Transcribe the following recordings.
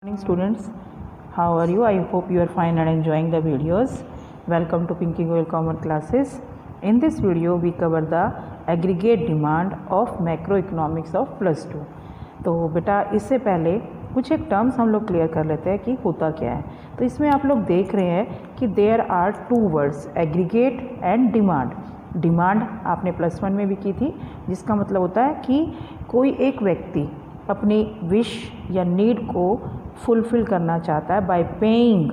Morning students, how are you? I hope you are fine and enjoying the videos. Welcome to Pinky Goyal Common Classes. In this video we cover the aggregate demand of macroeconomics of +2. तो बेटा इससे पहले कुछ एक terms हम लोग clear कर लेते हैं कि होता क्या है। तो इसमें आप लोग देख रहे हैं कि there are two words, aggregate and demand. Demand आपने +1 में भी की थी, जिसका मतलब होता है कि कोई एक व्यक्ति अपनी विश या नीड को फुलफ़िल करना चाहता है by paying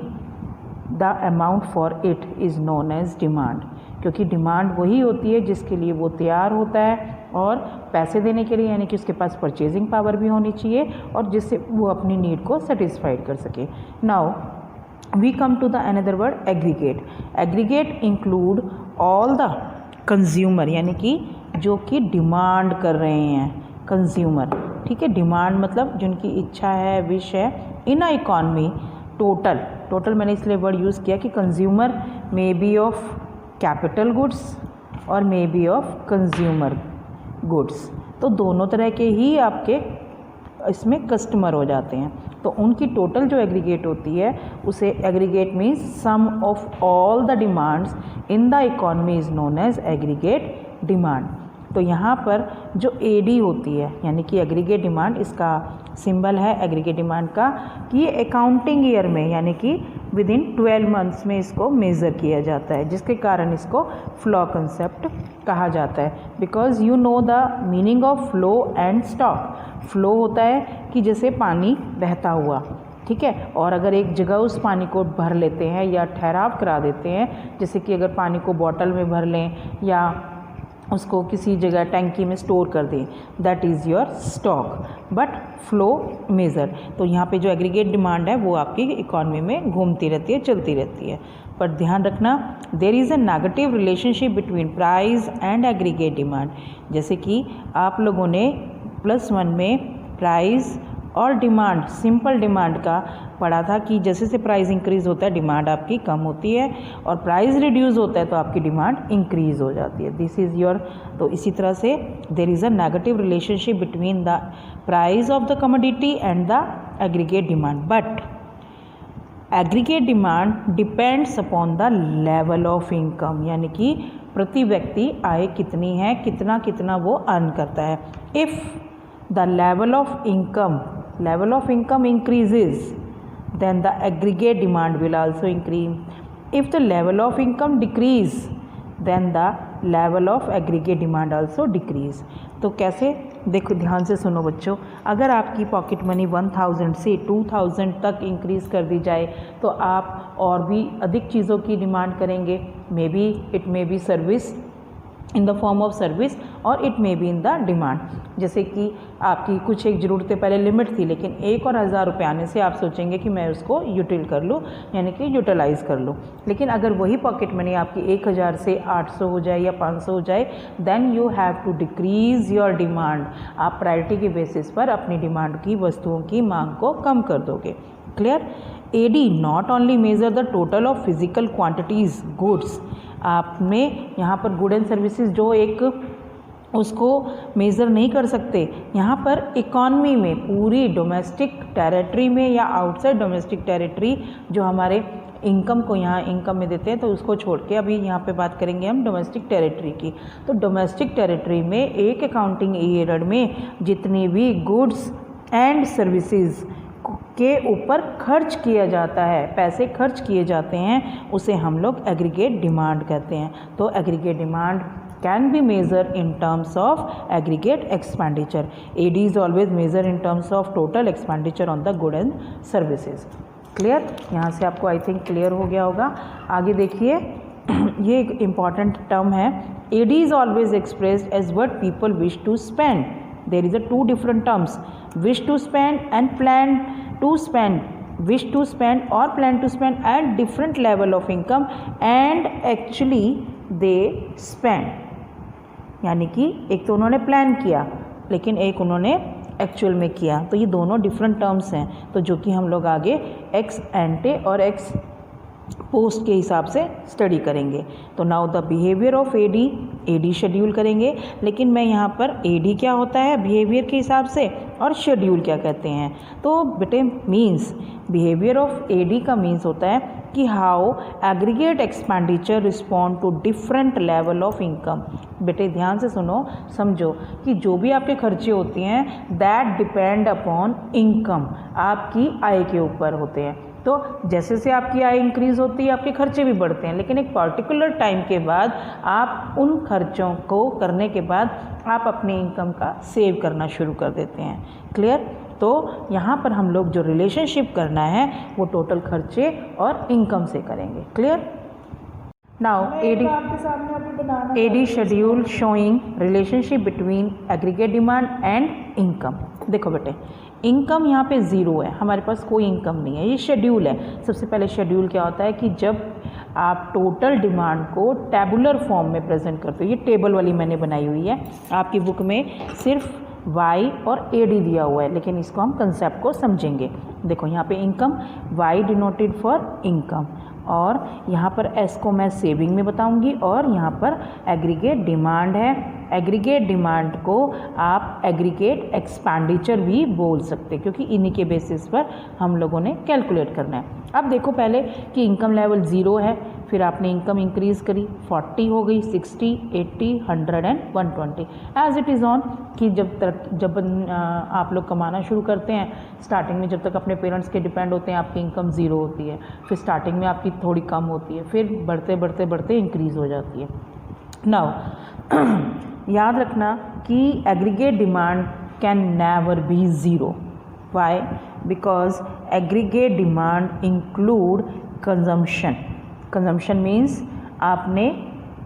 the amount for it is known as demand. क्योंकि डिमांड वही होती है जिसके लिए वो तैयार होता है और पैसे देने के लिए, यानी कि उसके पास परचेजिंग पावर भी होनी चाहिए और जिससे वो अपनी नीड को सेटिस्फाइड कर सके। Now we come to the another word aggregate. Aggregate include all the consumer, यानी कि जो कि डिमांड कर रहे हैं कंज्यूमर, ठीक है। डिमांड मतलब जिनकी इच्छा है, विश है इन अ इकॉनमी। टोटल मैंने इसलिए वर्ड यूज़ किया कि consumer may be of capital goods और may be of consumer goods, तो दोनों तरह के ही आपके इसमें कस्टमर हो जाते हैं। तो उनकी टोटल जो एग्रीगेट होती है उसे aggregate means sum of all the demands in the economy is known as aggregate demand. तो यहाँ पर जो एडी होती है यानी कि एग्रीगेट डिमांड, इसका सिंबल है एग्रीगेट डिमांड का कि ये अकाउंटिंग ईयर में यानी कि विद इन 12 मंथ्स में इसको मेज़र किया जाता है, जिसके कारण इसको फ्लो कंसेप्ट कहा जाता है। Because you know the meaning of flow and stock. Flow होता है कि जैसे पानी बहता हुआ, ठीक है, और अगर एक जगह उस पानी को भर लेते हैं या ठहराव करा देते हैं, जैसे कि अगर पानी को बॉटल में भर लें या उसको किसी जगह टैंकी में स्टोर कर दें, that is your stock. But flow measure, तो यहाँ पे जो एग्रीगेट डिमांड है वो आपकी इकॉनमी में घूमती रहती है, चलती रहती है। पर ध्यान रखना, there is a negative relationship between price and aggregate demand. जैसे कि आप लोगों ने +1 में प्राइस और डिमांड, सिंपल डिमांड का पढ़ा था कि जैसे जैसे प्राइस इंक्रीज़ होता है डिमांड आपकी कम होती है, और प्राइस रिड्यूस होता है तो आपकी डिमांड इंक्रीज़ हो जाती है। दिस इज़ योर, तो इसी तरह से there is a negative relationship between the price of the commodity and the aggregate demand. But aggregate demand depends upon the level of income, यानी कि प्रति व्यक्ति आय कितनी है, कितना कितना वो अर्न करता है। If the level of income increases, then the aggregate demand will also increase. If the level of income decrease, then the level of aggregate demand also decrease. तो कैसे, देखो ध्यान से सुनो बच्चों, अगर आपकी पॉकेट मनी 1000 से 2000 तक इंक्रीज़ कर दी जाए तो आप और भी अधिक चीज़ों की डिमांड करेंगे। May be it may be service in the form of service और it may be in the demand. जैसे कि आपकी कुछ एक ज़रूरतें पहले लिमिट थी, लेकिन 1 और 1000 रुपये आने से आप सोचेंगे कि मैं उसको यूटिल कर लूँ, यानी कि यूटिलाइज़ कर लूँ। लेकिन अगर वही पॉकेट मनी आपकी 1000 से 800 हो जाए या 500 हो जाए, then you have to decrease your demand. आप प्रायोरिटी के बेसिस पर अपनी डिमांड की वस्तुओं की मांग को कम कर दोगे। Clear. AD not only measure the total of physical quantities goods. आपने यहाँ पर गुड एंड सर्विसेज जो एक उसको मेज़र नहीं कर सकते, यहाँ पर इकॉनमी में पूरी डोमेस्टिक टेरिटरी में या आउटसाइड डोमेस्टिक टेरिटरी जो हमारे इनकम को यहाँ इनकम में देते हैं, तो उसको छोड़ के अभी यहाँ पे बात करेंगे हम डोमेस्टिक टेरिटरी की। तो डोमेस्टिक टेरिटरी में एक अकाउंटिंग ईयर में जितनी भी गुड्स एंड सर्विसेज के ऊपर खर्च किया जाता है, पैसे खर्च किए जाते हैं, उसे हम लोग एग्रीगेट डिमांड कहते हैं। तो aggregate demand can be measure in terms of aggregate expenditure. AD is always measure in terms of total expenditure on the good and services. Clear, यहाँ से आपको आई थिंक क्लियर हो गया होगा। आगे देखिए, ये एक इम्पॉर्टेंट टर्म है। AD is always expressed as what people wish to spend. There is a 2 different terms, wish to spend and plan to spend. Wish to spend or plan to spend at different level of income and actually they spend. यानी कि एक तो उन्होंने plan किया लेकिन एक उन्होंने actual में किया, तो ये दोनों डिफरेंट टर्म्स हैं, तो जो कि हम लोग आगे एक्स एंटे और एक्स पोस्ट के हिसाब से स्टडी करेंगे। तो now the behaviour of AD AD schedule करेंगे, लेकिन मैं यहाँ पर AD क्या होता है बिहेवियर के हिसाब से और शेड्यूल क्या कहते हैं। तो बेटे मीन्स बिहेवियर ऑफ AD का मीन्स होता है कि how aggregate expenditure respond to different level of income. बेटे ध्यान से सुनो, समझो कि जो भी आपके खर्चे होते हैं दैट डिपेंड अपॉन इनकम, आपकी आय के ऊपर होते हैं। तो जैसे जैसे आपकी आय इंक्रीज़ होती है आपके खर्चे भी बढ़ते हैं, लेकिन एक पर्टिकुलर टाइम के बाद आप उन खर्चों को करने के बाद आप अपनी इनकम का सेव करना शुरू कर देते हैं। क्लियर? तो यहाँ पर हम लोग जो रिलेशनशिप करना है वो टोटल खर्चे और इनकम से करेंगे। Clear? Now AD schedule showing relationship between aggregate demand and income. देखो बेटे, इनकम यहाँ पे ज़ीरो है, हमारे पास कोई इनकम नहीं है, ये शेड्यूल है। सबसे पहले शेड्यूल क्या होता है कि जब आप टोटल डिमांड को टेबुलर फॉर्म में प्रेजेंट करते हो, ये टेबल वाली मैंने बनाई हुई है, आपकी बुक में सिर्फ Y और AD दिया हुआ है, लेकिन इसको हम कंसेप्ट को समझेंगे। देखो यहाँ पे income Y denoted for income, और यहाँ पर S को मैं सेविंग में बताऊंगी, और यहाँ पर एग्रीगेट डिमांड है। एग्रीगेट डिमांड को आप एग्रीगेट एक्सपेंडिचर भी बोल सकते, क्योंकि इन्हीं के बेसिस पर हम लोगों ने कैलकुलेट करना है। अब देखो पहले कि इनकम लेवल 0 है, फिर आपने इनकम इंक्रीज़ करी, 40 हो गई, 60, 80, 100 and 120 as it is on. कि जब आप लोग कमाना शुरू करते हैं स्टार्टिंग में, जब तक अपने पेरेंट्स के डिपेंड होते हैं आपकी इनकम 0 होती है, फिर स्टार्टिंग में आपकी थोड़ी कम होती है, फिर बढ़ते बढ़ते बढ़ते इंक्रीज़ हो जाती है। नाउ याद रखना कि aggregate demand can never be zero. Why? Because aggregate demand include consumption. Consumption means आपने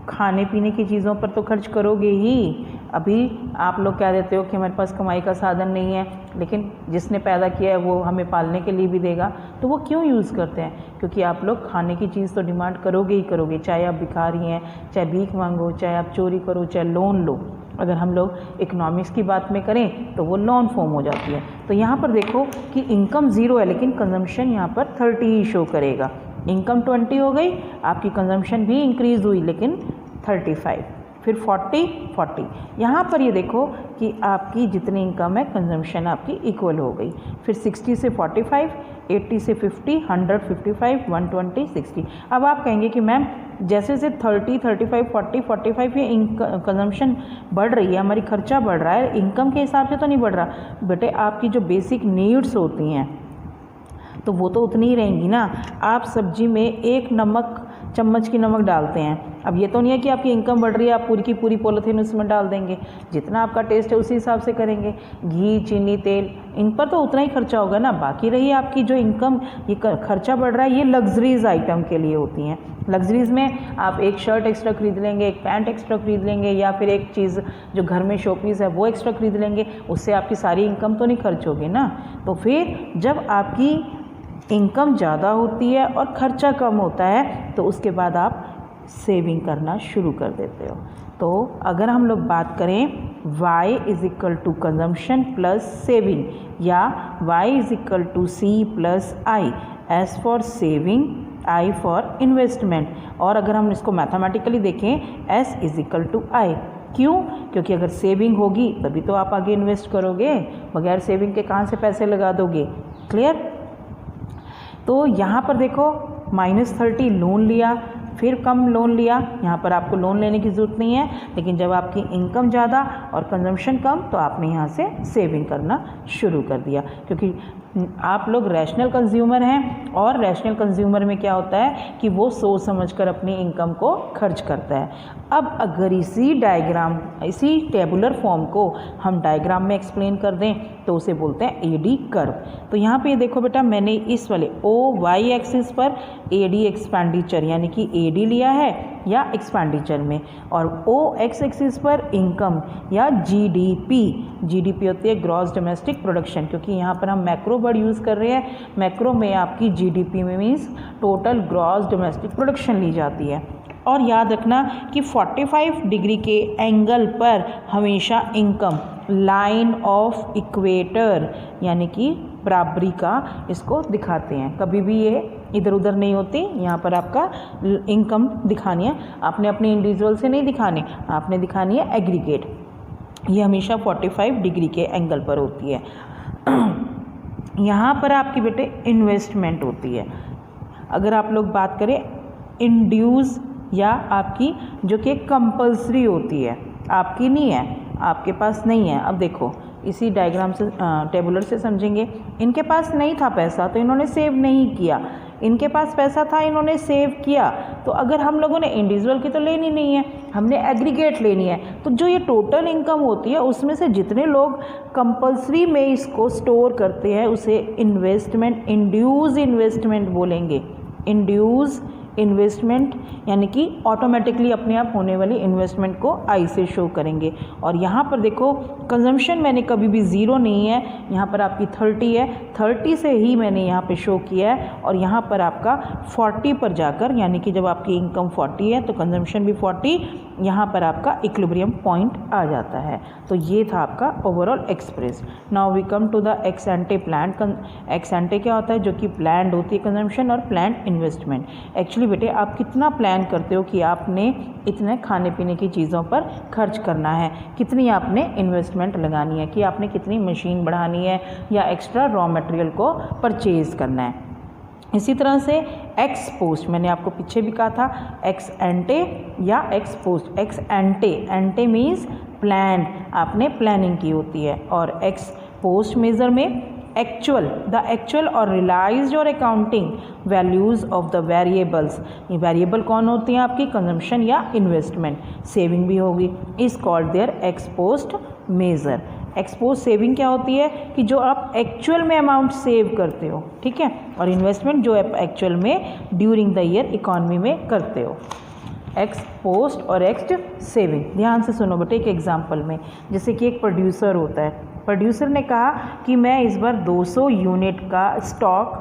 खाने पीने की चीज़ों पर तो खर्च करोगे ही। अभी आप लोग कह देते हो कि हमारे पास कमाई का साधन नहीं है, लेकिन जिसने पैदा किया है वो हमें पालने के लिए भी देगा, तो वो क्यों यूज़ करते हैं? क्योंकि आप लोग खाने की चीज़ तो डिमांड करोगे ही करोगे, चाहे आप भिखारी हैं, चाहे भीख मांगो, चाहे आप चोरी करो, चाहे लोन लो। अगर हम लोग इकोनॉमिक्स की बात में करें तो वो लोन फॉर्म हो जाती है। तो यहाँ पर देखो कि इनकम 0 है, लेकिन कंजम्पशन यहाँ पर 30 ही शो करेगा। इनकम 20 हो गई, आपकी कंजम्पशन भी इंक्रीज़ हुई, लेकिन 35, फिर 40। यहाँ पर ये देखो कि आपकी जितनी इनकम है कंजम्पशन आपकी इक्वल हो गई। फिर 60 से 45, 80 से 50, 100, 55, 120, 60। अब आप कहेंगे कि मैम जैसे जैसे 30, 35, 40, 45 ये कंजम्पशन बढ़ रही है, हमारी खर्चा बढ़ रहा है, इनकम के हिसाब से तो नहीं बढ़ रहा। बेटे आपकी जो बेसिक नीड्स होती हैं तो वो तो उतनी ही रहेंगी ना। आप सब्जी में एक चम्मच की नमक डालते हैं, अब ये तो नहीं है कि आपकी इनकम बढ़ रही है आप पूरी की पूरी पॉलीथीन उसमें डाल देंगे, जितना आपका टेस्ट है उसी हिसाब से करेंगे। घी, चीनी, तेल, इन पर तो उतना ही खर्चा होगा ना। बाकी रही आपकी जो इनकम, ये खर्चा बढ़ रहा है, ये लग्जरीज आइटम के लिए होती हैं। लग्जरीज़ में आप एक शर्ट एक्स्ट्रा खरीद लेंगे, एक पैंट एक्स्ट्रा खरीद लेंगे, या फिर एक चीज़ जो घर में शोपीस है वो एक्स्ट्रा खरीद लेंगे, उससे आपकी सारी इनकम तो नहीं खर्च होगी ना। तो फिर जब आपकी इनकम ज़्यादा होती है और खर्चा कम होता है तो उसके बाद आप सेविंग करना शुरू कर देते हो। तो अगर हम लोग बात करें y is equal to consumption plus saving, या y is equal to C plus I, S for saving, I for investment, और अगर हम इसको मैथमेटिकली देखें S is equal to I। क्यों? क्योंकि अगर सेविंग होगी तभी तो आप आगे इन्वेस्ट करोगे, बगैर सेविंग के कहाँ से पैसे लगा दोगे। क्लियर? तो यहाँ पर देखो -30 लोन लिया, फिर कम लोन लिया, यहाँ पर आपको लोन लेने की ज़रूरत नहीं है, लेकिन जब आपकी इनकम ज़्यादा और कंजम्पशन कम तो आपने यहाँ से सेविंग करना शुरू कर दिया, क्योंकि आप लोग रैशनल कंज्यूमर हैं, और रैशनल कंज्यूमर में क्या होता है कि वो सोच समझकर अपनी इनकम को खर्च करता है। अब अगर इसी टेबुलर फॉर्म को हम डायग्राम में एक्सप्लेन कर दें तो उसे बोलते हैं AD कर्व। तो यहाँ पे देखो बेटा, मैंने इस वाले OY एक्सिस पर AD एक्सपेंडिचर यानी कि AD लिया है या एक्सपेंडिचर में, और OX एक्सिस पर इनकम या GDP होती है ग्रॉस डोमेस्टिक प्रोडक्शन, क्योंकि यहाँ पर हम मैक्रो वर्ड यूज़ कर रहे हैं। मैक्रो में आपकी GDP में means total gross domestic production ली जाती है। और याद रखना कि 45 डिग्री के एंगल पर हमेशा इनकम लाइन ऑफ इक्वेटर यानी कि बराबरी का इसको दिखाते हैं। कभी भी ये इधर उधर नहीं होती। यहाँ पर आपका इनकम दिखानी है, आपने अपने इंडिविजुअल से नहीं दिखानी, आपने दिखानी है एग्रीगेट। ये हमेशा 45 डिग्री के एंगल पर होती है। यहाँ पर आपकी बेटे इन्वेस्टमेंट होती है। अगर आप लोग बात करें इंड्यूस या आपकी जो कि कंपल्सरी होती है, आपकी नहीं है, आपके पास नहीं है। अब देखो इसी डायग्राम से टेबुलर से समझेंगे। इनके पास नहीं था पैसा तो इन्होंने सेव नहीं किया, इनके पास पैसा था इन्होंने सेव किया। तो अगर हम लोगों ने इंडिविजुअल की तो लेनी नहीं है, हमने एग्रीगेट लेनी है। तो जो ये टोटल इनकम होती है उसमें से जितने लोग कंपल्सरी में इसको स्टोर करते हैं उसे इन्वेस्टमेंट, इंड्यूस इन्वेस्टमेंट बोलेंगे। इंड्यूस इन्वेस्टमेंट यानी कि ऑटोमेटिकली अपने आप होने वाली इन्वेस्टमेंट को आई से शो करेंगे। और यहाँ पर देखो कंजम्पशन मैंने कभी भी ज़ीरो नहीं है, यहाँ पर आपकी 30 है, 30 से ही मैंने यहाँ पे शो किया है। और यहाँ पर आपका 40 पर जाकर, यानी कि जब आपकी इनकम 40 है तो कंजम्पशन भी 40, यहाँ पर आपका इक्विलिब्रियम पॉइंट आ जाता है। तो ये था आपका overall express. Now we come to the ex ante plan. Ex ante क्या होता है? जो कि प्लान्ड होती है कंजम्पशन और प्लान्ड इन्वेस्टमेंट। एक्चुअली बेटे आप कितना प्लान करते हो कि आपने इतने खाने पीने की चीज़ों पर खर्च करना है, कितनी आपने इन्वेस्टमेंट लगानी है, कि आपने कितनी मशीन बढ़ानी है या एक्स्ट्रा रॉ मटेरियल को परचेज़ करना है। इसी तरह से एक्स पोस्ट, मैंने आपको पीछे भी कहा था एक्स एंटे या ex post. Ex ante, ante means plan, आपने प्लानिंग की होती है। और एक्स पोस्ट मेज़र में एक्चुअल, द एक्चुअल और रियलाइज्ड और accounting values of the variables. ये वेरिएबल कौन होती हैं? आपकी कंजम्पशन या इन्वेस्टमेंट। सेविंग भी होगी, is called their ex post measure. Ex post saving क्या होती है? कि जो आप एक्चुअल में अमाउंट सेव करते हो, ठीक है, और इन्वेस्टमेंट जो आप एक्चुअल में ड्यूरिंग द ईयर इकॉनमी में करते हो। एक्स पोस्ट और एक्स सेविंग। ध्यान से सुनो बेटे एक एग्जांपल में, जैसे कि एक प्रोड्यूसर होता है, प्रोड्यूसर ने कहा कि मैं इस बार 200 यूनिट का स्टॉक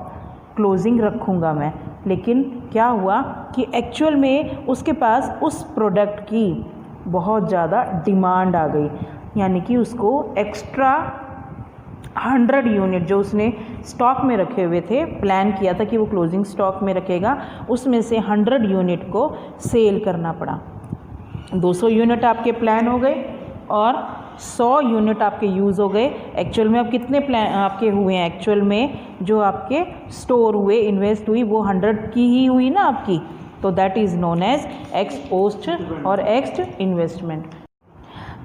क्लोजिंग रखूँगा मैं, लेकिन क्या हुआ कि एक्चुअल में उसके पास उस प्रोडक्ट की बहुत ज़्यादा डिमांड आ गई, यानी कि उसको एक्स्ट्रा 100 यूनिट जो उसने स्टॉक में रखे हुए थे, प्लान किया था कि वो क्लोजिंग स्टॉक में रखेगा, उसमें से 100 यूनिट को सेल करना पड़ा। 200 यूनिट आपके प्लान हो गए और 100 यूनिट आपके यूज़ हो गए। एक्चुअल में अब कितने प्लान आपके हुए हैं? एक्चुअल में जो आपके स्टोर हुए, इन्वेस्ट हुई, वो 100 की ही हुई ना आपकी। तो that is known as ex post और एक्स इन्वेस्टमेंट।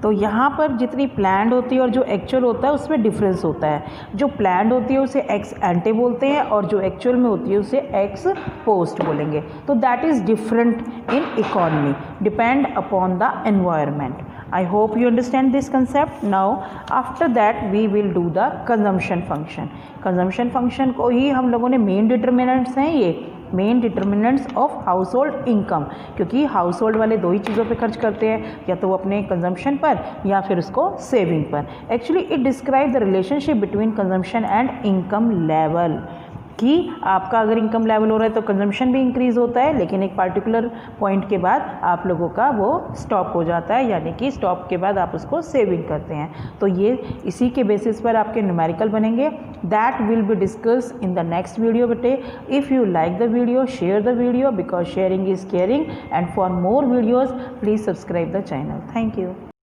तो यहाँ पर जितनी प्लान्ड होती है और जो एक्चुअल होता है उसमें डिफरेंस होता है। जो प्लान्ड होती है उसे एक्स एंटे बोलते हैं और जो एक्चुअल में होती है उसे एक्स पोस्ट बोलेंगे। तो that is different in economy, depend upon the environment. I hope you understand this concept. Now after that we will do the consumption function. Consumption function को ही हम लोगों ने मेन डिटर्मिनेंट्स हैं, ये main determinants of house hold income, क्योंकि house hold वाले दो ही चीज़ों पे खर्च करते हैं, या तो वो अपने कंजम्पशन पर या फिर उसको सेविंग पर। Actually it describe the relationship between consumption and income level, कि आपका अगर इनकम लेवल हो रहा है तो कंजम्पशन भी इंक्रीज़ होता है, लेकिन एक पार्टिकुलर पॉइंट के बाद आप लोगों का वो स्टॉप हो जाता है, यानी कि स्टॉप के बाद आप उसको सेविंग करते हैं। तो ये इसी के बेसिस पर आपके न्यूमेरिकल बनेंगे। That will be discuss in the next video बेटे। If you like the video, share the video, because sharing is caring, and for more videos please subscribe the channel. Thank you.